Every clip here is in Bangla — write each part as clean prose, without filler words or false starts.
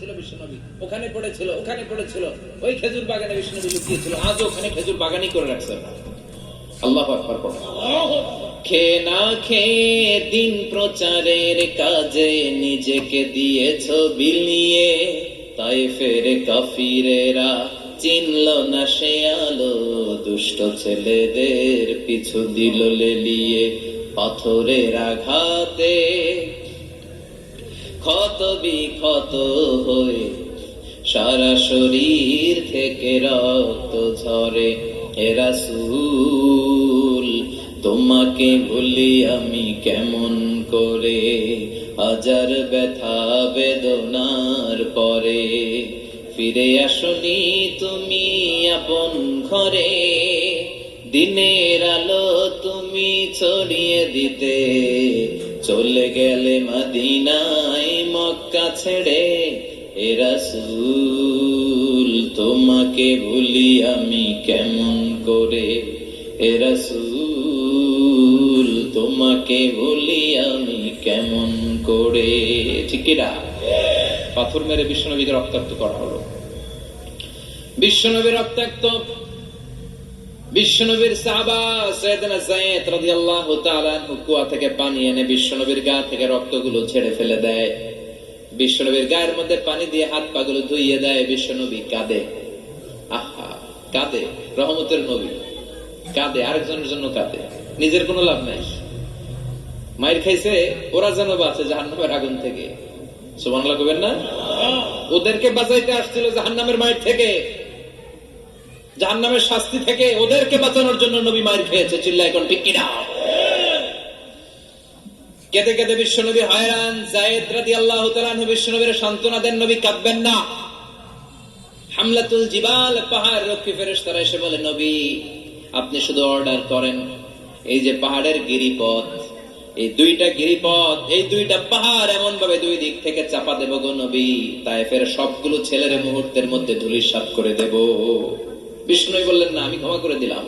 পড়েছিল বিশ্বনবী, ওখানে পড়েছিল, ওই খেজুর বাগানে বিশ্বনবী লুকিয়েছিল, আজও ওখানে খেজুর বাগানই করে রাখছে। আল্লাহু আকবার পড়ে। খেয়ে না খেয়ে দিন প্রচারের কাজে নিজেকে দিয়েছ বিলিয়ে, তায়েফের কাফিরেরা চিনল না সে আলো, দুষ্ট ছেলেদের পিছু দিল লেলিয়ে, পাথরের আঘাতে ক্ষত বিক্ষত হয়ে সারা শরীর থেকে রক্ত ঝরে। হে রাসূল তোমাকে ভুলি আমি কেমন করে, হাজার ব্যথা বেদনার পরে ফিরে আসনি তুমি আপন ঘরে, দিনের আলো তুমি ছড়িয়ে দিতে চলে গেলে মদিনায় মক্কা ছেড়ে। হে রাসূল তোমাকে ভুলি আমি কেমন করে, হে রাসূল তোমাকে ভুলি আমি কেমন করে। ঠিক কি না? পাথর মেরে বিশ্বনবীকে রক্তাক্ত করা হলো। বিশ্বনবী রক্তাক্ত, বিশ্বনবীর সাহাবা সাইয়েদনা যায়েদ রাদিয়াল্লাহু তাআলা আনহু কুয়া থেকে পানি এনে বিশ্বনবীর গা থেকে রক্তগুলো ছেড়ে ফেলে দেয়, বিশ্বনবীর গায়ের মধ্যে পানি দিয়ে হাত পা গুলো ধুইয়ে দেয়। বিশ্বনবী কাঁদে, আহা কাঁদে, রহমতের নবী কাঁদে, আরেকজনের জন্য কাঁদে, নিজের কোনো লাভ নাই। মায়ের খাইছে, ওরা যেন বাঁচে জাহান্নামের আগুন থেকে। সুবহানাল্লাহ কইবেন না? ওদেরকে বাঁচাইতে আসছিল জাহান্নামের মায়ের থেকে, জাহান্নামের শাস্তি থেকে, ওদেরকে বাঁচানোর জন্য নবী মায়ের খেয়েছে। চিল্লায় এখন ঠিক কিনা? কেঁদে কেঁদে বিশ্বনবী হয়রান। যায়েদ রাদিয়াল্লাহু তাআলা আনহু বিশ্বনবীর সান্ত্বনা দেন, নবী কাঁদবেন না। হামলাতুল জিবাল, পাহাড় রক্ষী ফেরেশতারা এসে বলে, নবী আপনি শুধু অর্ডার করেন, এই যে পাহাড়ের গিরিপথ, এই দুইটা গিরিপথ, এই দুইটা পাহাড় এমন ভাবে দুই দিক থেকে চাপা দেব গো নবী, তায়েফের সবগুলো ছেলের মুহূর্তের মধ্যে ধূলিসাৎ করে দেব। বিষ্ণু বললেন, না আমি ক্ষমা করে দিলাম,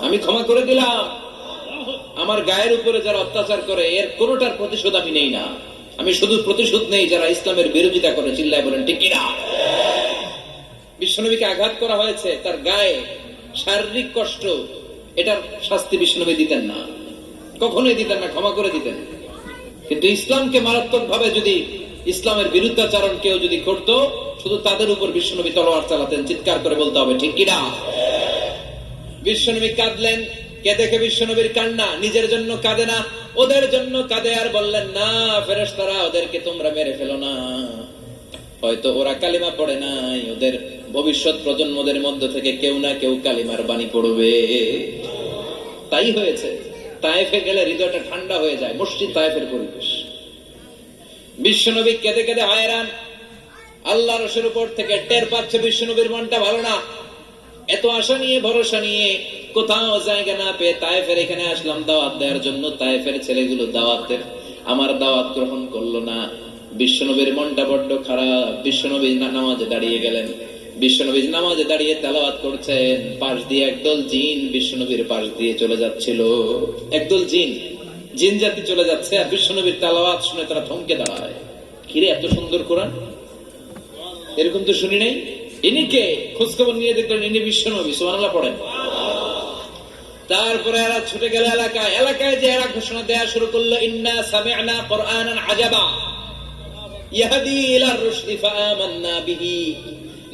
আমি ক্ষমা করে দিলাম। আমার গায়ের উপরে যারা অত্যাচার করে এর কোনোটার প্রতিশোধ আমি নেই না, আমি শুধু প্রতিশোধ নেই যারা ইসলামের বিরোধিতা করে। চিল্লায় বলেন ঠিক কিনা? বিশ্বনবীকে আঘাত করা হয়েছে, তার গায়ে শারীরিক কষ্ট, এটার শাস্তি বিশ্বনবী দিতেন না, কখনোই দিতেন না, ক্ষমা করে দিতেন। কিন্তু ইসলামকে মারাত্মক ভাবে যদি ইসলামের বিরুদ্ধাচরণ কেউ যদি করত, শুধু তাদের উপর বিশ্বনবী তলোয়ার চালাতেন। চিৎকার করে বলতে হবে ঠিক কিনা? বিশ্বনবী কাঁদলেন। কে দেখে বিশ্বনবীর কান্না, নিজের জন্য কাঁদে না, ওদের জন্য কাঁদে। আর বললেন, না ফেরেশতারা ওদেরকে তোমরা মেরে ফেলো না, হয়তো ওরা কালিমা পড়ে নাই, ওদের ভবিষ্যৎ প্রজন্মদের মধ্য থেকে কেউ না কেউ কালিমার বাণী পড়বে। তাই হয়েছে। তায়েফে গেলে হৃদয়টা ঠান্ডা হয়ে যায়, মসজিদ তায়েফের পরিবেশ। বিশ্বনবী কেঁদে কেঁদে হয়রান। আল্লাহ রসুলের উপর থেকে টের পাচ্ছে বিশ্বনবীর মনটা ভালো না। এত আশা নিয়ে ভরসা নিয়ে কোথাও জায়গা না পেয়ে তায়েফের এখানে আসলাম দাওয়াত দেওয়ার জন্য। তায়েফের ছেলেগুলো দাওয়াতের আমার দাওয়াত গ্রহণ করলো না। বিশ্বনবীর মনটা বড্ড খারাপ। বিশ্বনবী নামাজে দাঁড়িয়ে গেলেন। বিশ্বনবী নামাজে দাঁড়িয়ে তেলাওয়াত করছেন, পাশ দিয়ে একদল জিন বিশ্বনবীর পাশ দিয়ে চলে যাচ্ছিল। একদল জিন, জিন জাতি চলে যাচ্ছে, আর বিশ্বনবীর তেলাওয়াত শুনে তারা থমকে দাঁড়ায়। কিরে এত সুন্দর কোরআন, এরকম তো শুনি নাই। ইনি কে? খোঁজখবর নিয়ে দেখলেন ইনি বিশ্বনবী। সুবহানাল্লাহ পড়েন। তারপরে এরা ছুটে গেল এলাকায়। এলাকায় যে এরা ঘোষণা দেয়া শুরু করলো, ইন্না সামি'না কুরআনান আজাবা ইয়াহদি ইলার রুশদি ফাআমান্না বিহি,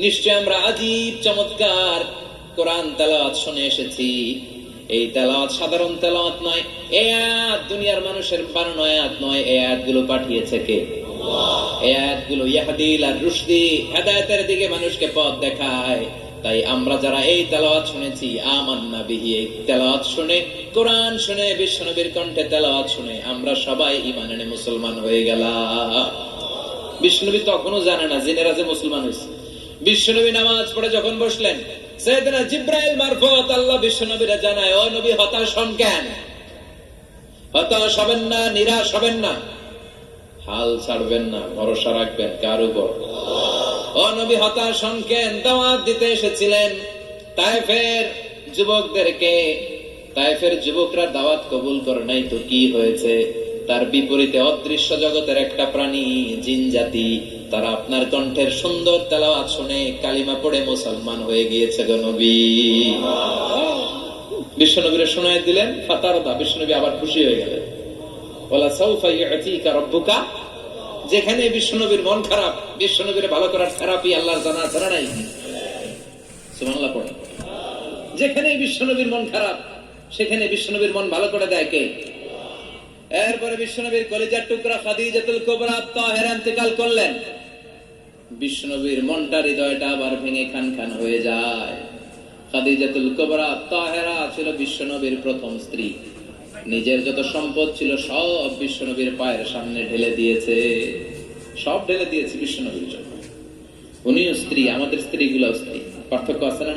নিশ্চয় আমরা আজীব চমৎকার কোরআন তেলাওয়াত শুনে এসেছি। এই তেলাওয়াত সাধারণ তেলাওয়াত নয়, এই আয়াত দুনিয়ার মানুষের বানানো আয়াত নয়। এই আয়াতগুলো পাঠিয়েছে কে? এই আয়াতগুলো ইয়াহদি ইলার রুশদি, হেদায়েতের দিকে মানুষকে পথ দেখায়। তাই আমরা যারা এই তেলাওয়াত শুনেছি, আমান্না বিহি, এই তেলাওয়াত শুনে, কোরআন শুনে, বিশ্বনবীর কণ্ঠে তেলাওয়াত শুনে আমরা সবাই ঈমান এনে মুসলমান হয়ে গেলাম। বিশ্বনবী তখনও জানে না জিনেরা যে মুসলমান হয়েছে। বিশ্বনবী নামাজ পড়ে যখন বসলেন, সাইয়েদনা জিবরাইল মারফত আল্লাহ বিশ্বনবীরা জানায়, ও নবী হতাশ হন কেন? হতাশ হবেন না, নিরাশ হবেন না, হাল ছাড়বেন না, ভরসা রাখবেন কার উপর? ও নবী হতাশ হন কেন? দাওয়াত দিতে এসেছিলেন তায়েফের যুবকদেরকে। তায়েফের যুবকরা দাওয়াত কবুল করে নাই তো কি হয়েছে? তার বিপরীতে অদৃশ্য জগতের একটা প্রাণী, জিন জাতি, তারা আপনার কণ্ঠের সুন্দর তেলাওয়াত শুনে কালিমা পড়ে মুসলমান হয়ে গিয়েছে গো নবী। বিশ্বনবীরে শোনায় দিলেন, ফাতারদা, বিশ্বনবী আবার খুশি হয়ে গেলেন। ওয়ালা সাউফা ইউতিকা রাব্বুকা, যেখানে বিশ্বনবীর মন খারাপ, বিশ্বনবীরে ভালো করার থেরাপি আল্লাহর জানা জানা নাই। সুবহানাল্লাহ পড়ে। যেখানে বিশ্বনবীর মন খারাপ, সেখানে বিশ্বনবীর মন ভালো করে দেয় কে? এরপরে বিশ্বনবীর কলিজার টুকরা খাদিজাতুল কুবরা তাহেরা ইন্তেকাল করলেন। বিশ্বনবীর মনটা, হৃদয়টা আবার ভেঙে খান খান হয়ে যায়। খাদিজাতুল কুবরা তাহেরা ছিল বিশ্বনবীর প্রথম স্ত্রী। নিজের যত সম্পদ ছিল সব বিশ্বনবীর পায়ের সামনে ঢেলে দিয়েছে, সব ঢেলে দিয়েছে বিশ্বনবীর জন্য। উনিও স্ত্রী, আমাদের স্ত্রীগুলো স্ত্রী, পার্থক্য আছে না?